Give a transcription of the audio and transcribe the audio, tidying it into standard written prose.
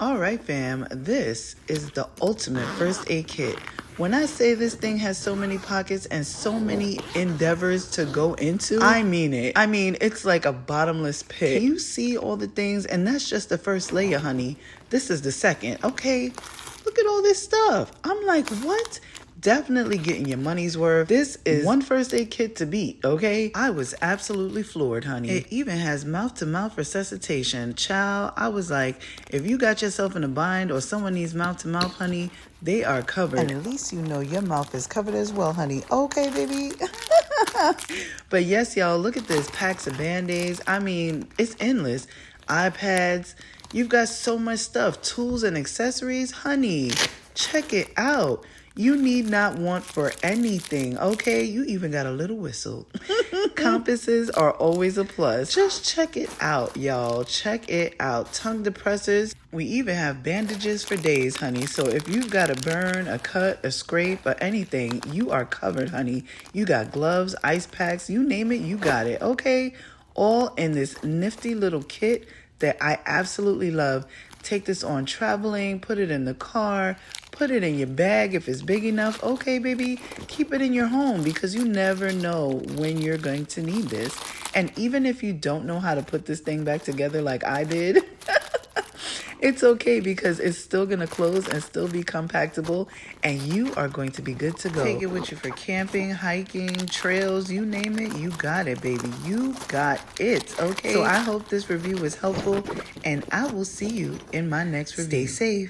Alright fam, this is the ultimate first aid kit. When I say this thing has so many pockets and so many endeavors to go into, I mean it. I mean, it's like a bottomless pit. Can you see all the things? And that's just the first layer, honey. This is the second. Okay, look at all this stuff. I'm like, what? Definitely getting your money's worth. This is one first aid kit to beat, okay? I was absolutely floored, honey. It even has mouth-to-mouth resuscitation. Child, I was like, if you got yourself in a bind or someone needs mouth-to-mouth, honey, they are covered. And at least you know your mouth is covered as well, honey. Okay, baby. But yes, y'all, look at this. Packs of Band-Aids. I mean, it's endless. iPads. You've got so much stuff. Tools and accessories. Honey, check it out. You need not want for anything, okay? You even got a little whistle. Compasses are always a plus. Just check it out, y'all. Check it out. Tongue depressors. We even have bandages for days, honey. So if you've got a burn, a cut, a scrape, or anything, you are covered, honey. You got gloves, ice packs, you name it, you got it, okay? All in this nifty little kit that I absolutely love. Take this on traveling, put it in the car, put it in your bag if it's big enough. Okay, baby, keep it in your home because you never know when you're going to need this. And even if you don't know how to put this thing back together like I did, it's okay because it's still going to close and still be compactable and you are going to be good to go. Take it with you for camping, hiking, trails, you name it, you got it, baby. You got it, okay? So I hope this review was helpful and I will see you in my next review. Stay safe.